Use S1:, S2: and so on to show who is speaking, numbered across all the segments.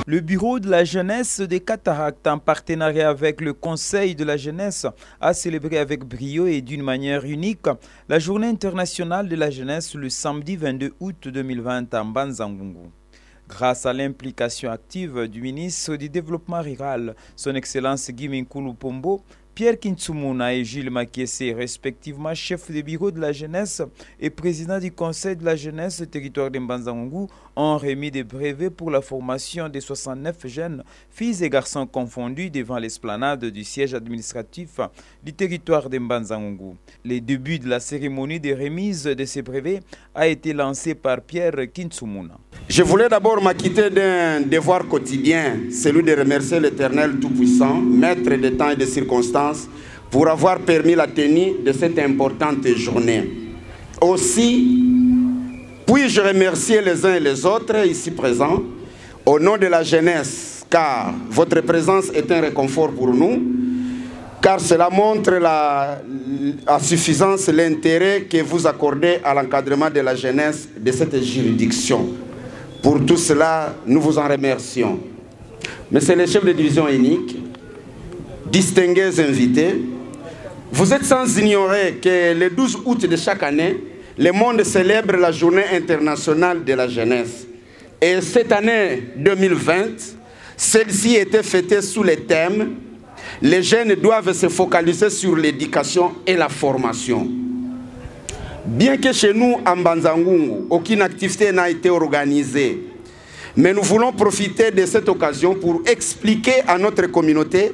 S1: Le Bureau de la jeunesse des Cataractes, en partenariat avec le Conseil de la jeunesse, a célébré avec brio et d'une manière unique la Journée internationale de la jeunesse le samedi 22 août 2020 à Mbanza-Ngungu. Grâce à l'implication active du ministre du Développement rural, son Excellence Guy Minkulu Pombo, Pierre Kintsumuna et Gilles Makiese, respectivement chef de bureau de la jeunesse et président du conseil de la jeunesse du territoire de Mbanza-Ngungu, ont remis des brevets pour la formation des 69 jeunes, filles et garçons confondus devant l'esplanade du siège administratif du territoire de Mbanza-Ngungu. Le début de la cérémonie de remise de ces brevets a été lancé par Pierre Kintsumuna.
S2: Je voulais d'abord m'acquitter d'un devoir quotidien, celui de remercier l'Éternel Tout-Puissant, maître des temps et des circonstances, pour avoir permis la tenue de cette importante journée. Aussi, puis-je remercier les uns et les autres ici présents, au nom de la jeunesse, car votre présence est un réconfort pour nous, car cela montre à suffisance l'intérêt que vous accordez à l'encadrement de la jeunesse de cette juridiction. Pour tout cela, nous vous en remercions. Monsieur le chef de division unique, distingués invités, vous êtes sans ignorer que le 12 août de chaque année, le monde célèbre la Journée internationale de la jeunesse. Et cette année 2020, celle-ci était fêtée sous le thème « Les jeunes doivent se focaliser sur l'éducation et la formation ». Bien que chez nous, à Mbanza-Ngungu, aucune activité n'a été organisée, mais nous voulons profiter de cette occasion pour expliquer à notre communauté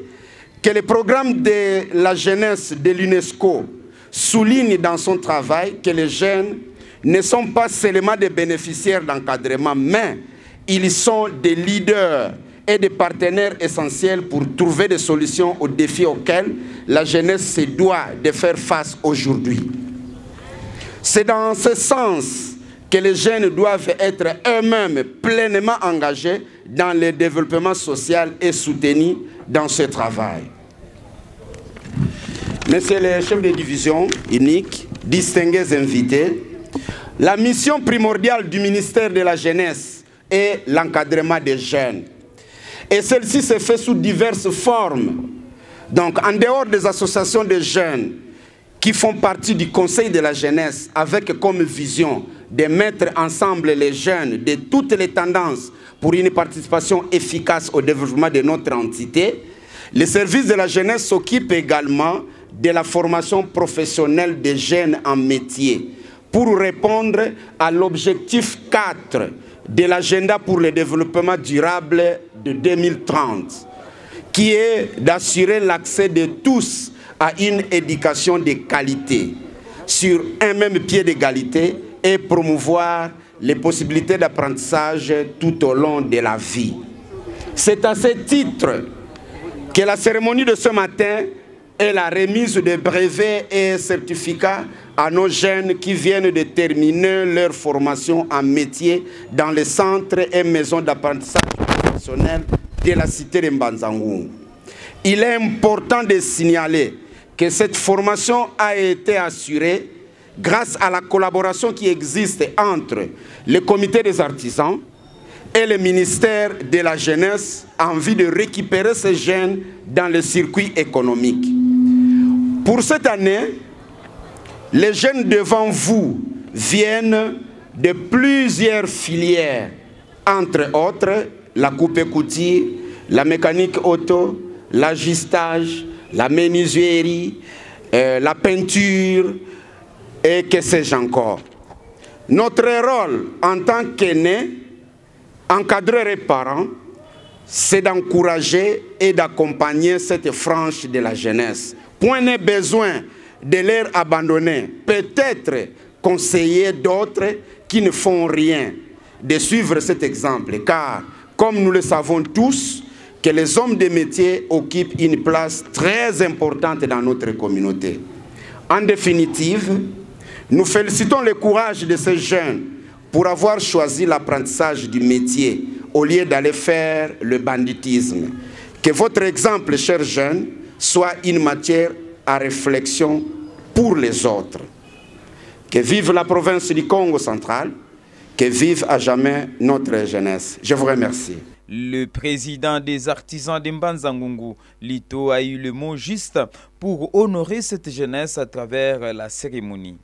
S2: que le programme de la jeunesse de l'UNESCO souligne dans son travail que les jeunes ne sont pas seulement des bénéficiaires d'encadrement, mais ils sont des leaders et des partenaires essentiels pour trouver des solutions aux défis auxquels la jeunesse se doit de faire face aujourd'hui. C'est dans ce sens que les jeunes doivent être eux-mêmes pleinement engagés dans le développement social et soutenus dans ce travail. Monsieur le chef de division unique, distingués invités, la mission primordiale du ministère de la Jeunesse est l'encadrement des jeunes. Et celle-ci se fait sous diverses formes. Donc, en dehors des associations de jeunes qui font partie du Conseil de la jeunesse avec comme vision de mettre ensemble les jeunes de toutes les tendances pour une participation efficace au développement de notre entité, le service de la jeunesse s'occupe également de la formation professionnelle des jeunes en métier pour répondre à l'objectif 4 de l'agenda pour le développement durable de 2030, qui est d'assurer l'accès de tous à une éducation de qualité, sur un même pied d'égalité et promouvoir les possibilités d'apprentissage tout au long de la vie. C'est à ce titre que la cérémonie de ce matin est la remise de brevets et certificats à nos jeunes qui viennent de terminer leur formation en métier dans les centres et maisons d'apprentissage professionnel de la cité de Mbanza-Ngungu. Il est important de signaler que cette formation a été assurée grâce à la collaboration qui existe entre le comité des artisans et le ministère de la jeunesse en vue de récupérer ces jeunes dans le circuit économique. Pour cette année, les jeunes devant vous viennent de plusieurs filières, entre autres la coupe et couture, la mécanique auto, l'agistage, la menuiserie, la peinture et que sais-je encore. Notre rôle en tant qu'aînés, encadreurs et parents, c'est d'encourager et d'accompagner cette frange de la jeunesse. Point n'est besoin de leur abandonner, peut-être conseiller d'autres qui ne font rien, de suivre cet exemple, car, comme nous le savons tous, que les hommes de métier occupent une place très importante dans notre communauté. En définitive, nous félicitons le courage de ces jeunes pour avoir choisi l'apprentissage du métier au lieu d'aller faire le banditisme. Que votre exemple, chers jeunes, soit une matière à réflexion pour les autres. Que vive la province du Congo central, Que vive à jamais notre jeunesse. Je vous remercie.
S1: Le président des artisans de Mbanza-Ngungu, Lito, a eu le mot juste pour honorer cette jeunesse à travers la cérémonie.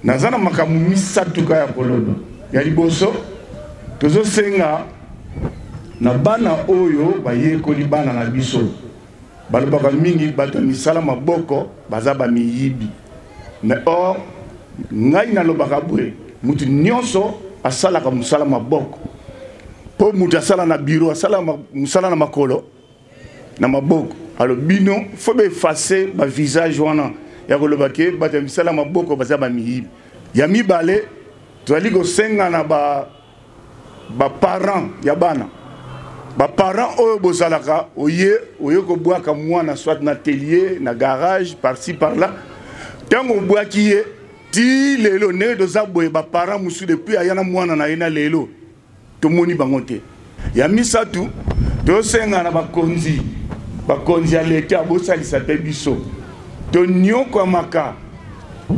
S3: Nazana makamu misatuka ya koloba ya liboso tozo senga na bana oyo bayekoli bana na biso balobaka mingi bato misala maboko baza ba miyibi mais or ngai nalobaka boye mutu nyonso asalaka musala maboko po mutu asala na bureau asala musala na makolo na maboko alors bino faut be effacer ba visage wana ya koloba ke bato misala maboko baza ba miyibi ya mibale toali ko senga na ba parents ya bana ba parents oyo bozalaka oye ko bwaka mwana soit na atelier na garage par-ci par-là tango bwaki ye ti lelo ne doza boye ba parents musu depuis ayana mwana na ina lelo to moni bango te ya misatu to senga na bakonzi ya leta bosalisa pe biso to nyoko maka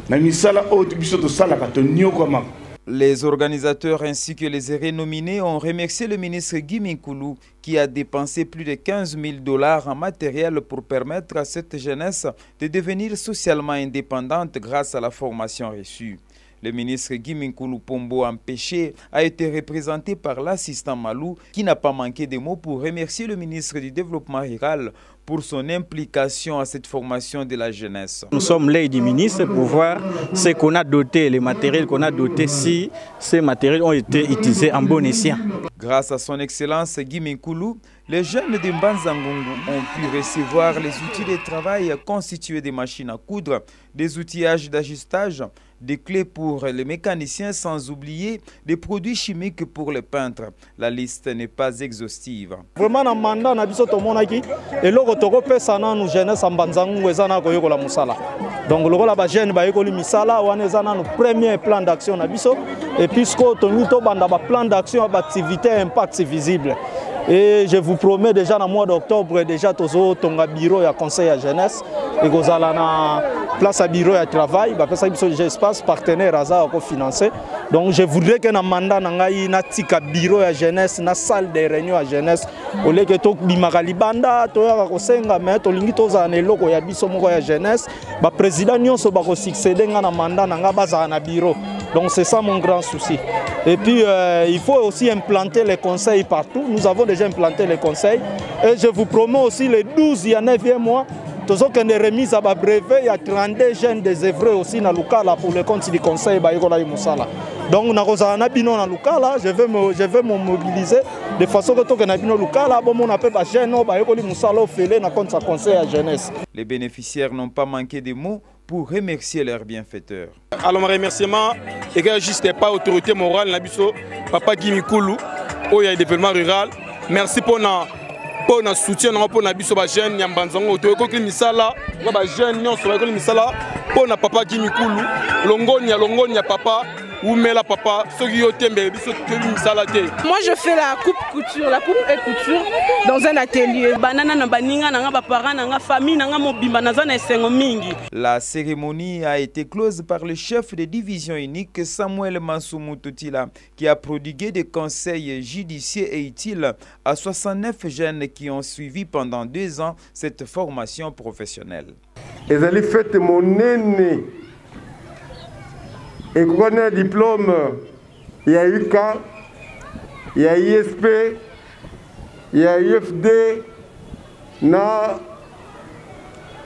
S3: na misala oyo biso to salaka to nyoko maka.
S1: Les organisateurs ainsi que les hérés nominés ont remercié le ministre Guy Minkoulou qui a dépensé plus de 15 000 $ en matériel pour permettre à cette jeunesse de devenir socialement indépendante grâce à la formation reçue. Le ministre Guy Minkoulou Pombo Empêché a été représenté par l'assistant Malou qui n'a pas manqué de mots pour remercier le ministre du Développement rural pour son implication à cette formation de la jeunesse.
S4: Nous sommes là du ministre pour voir ce qu'on a doté, les matériels qu'on a dotés, si ces matériels ont été utilisés en bon escient.
S1: Grâce à son excellence Guy Minkoulou, les jeunes de Mbanza-Ngungu ont pu recevoir les outils de travail constitués des machines à coudre, des outillages d'ajustage, des clés pour les mécaniciens, sans oublier des produits chimiques pour les peintres. La liste n'est pas exhaustive.
S5: Vraiment, dans le mandat, nous avons dit que nous jeunesse en Mbanza-Ngungu la musala. Donc, le jeune ba misala, on est dans le premier plan d'action et puisque nous avons un plan d'action d'activité impact visible. Et je vous promets déjà dans le mois d'octobre, déjà tozo tonga bureau ya conseil à jeunesse et gozala na place à bureau à travail, parce que ça espace partenaire aza ko financer. Donc je voudrais que na mandat na ngai na tika bureau à jeunesse na salle de réunion à jeunesse au lieu que to bimaka libanda to ya ko senga mais to lingi to za na eloko ya biso moko ya jeunesse ba président nyonso ba ko succéder na mandat na nga baza na bureau. Donc c'est ça mon grand souci. Et puis il faut aussi implanter les conseils partout. Nous avons déjà implanté les conseils. Et je vous promets aussi les 12 et 9e mois, tous ceux qui ont remis à brevet, il y a 32 jeunes des œuvres aussi dans le Lukala pour le compte du conseil. Donc je vais me mobiliser de façon que tout le monde
S1: Les bénéficiaires n'ont pas manqué de mots pour remercier leurs bienfaiteurs.
S6: Alors mon remerciement est que juste pas autorité morale nabiso papa Guy Minkoulou au y a développement rural. Merci pour notre soutien pour nabiso ba jeune Mbanza-Ngungu to ko misala ba jeune nyonso ba ko misala pour na papa Guy Minkoulou longonya papa ou mais la papa ceux qui ont
S7: Moi je fais la coupe et couture dans un atelier.
S1: La cérémonie a été close par le chef de division unique Samuel Mansoumou Toutila qui a prodigué des conseils judicieux et utiles à 69 jeunes qui ont suivi pendant 2 ans cette formation professionnelle.
S8: Et vous avez fait mon aîné. Et qu'on a un diplôme, il y a UK, il y a ISP, il y a IFD, na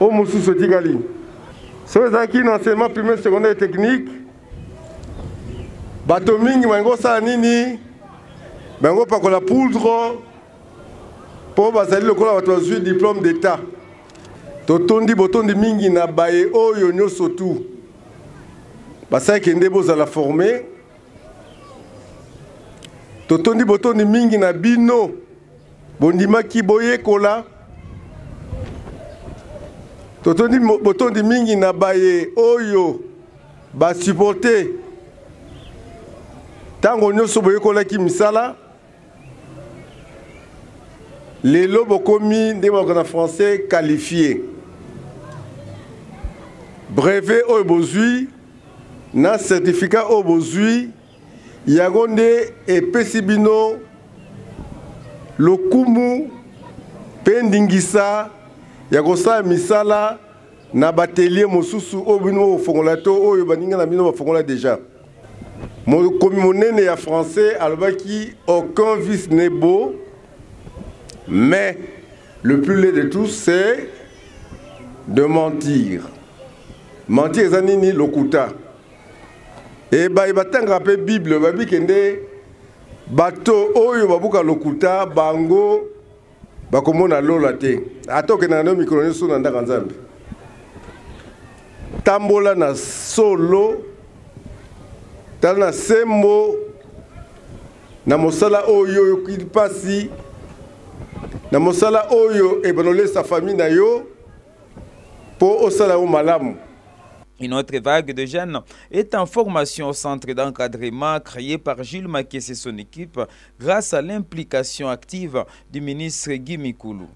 S8: Omusu Sotigali. Ceux qui ont enseignement primaire, secondaire et technique, Batomingi, Mango Sanini, Mango Pakola Poudre, pour Basali le Kola Watozui, diplôme d'État. Totondi Botondi Mingi na Baye Oyo Sotou. Basa kende bozala formé totondi botondi mingi na bino bondima ki boye kola totondi botondi mingi na baye oyo ba supporter tango nyonso boye kola ki misala lelo bokomi nde na français qualifié brevet oyo bozui na certificat au bozui Yagonde et Pesibino, Lokumu, Pendingisa, Yagosa Misala, Nabatelier Mosusu, Obino, Fongolato, Oyo Baninga Namino, Fongola déjà. Mon communauté est français, alors qui aucun vice n'est beau, mais le plus laid de tous, c'est de mentir. Mentir, c'est nini lokuta. Et bah il va t'engraper Bible, va bi kende bato oyo babuka lokuta bango bakomona lola te. Ato ke na no microphone so na ndaka nzambe. Tambola na solo tala sembo na mosala oyo qui passe na mosala oyo e banole sa famille na yo po osala o malamu.
S1: Une autre vague de jeunes est en formation au centre d'encadrement créé par Jules Makesse et son équipe grâce à l'implication active du ministre Guy Mikulu.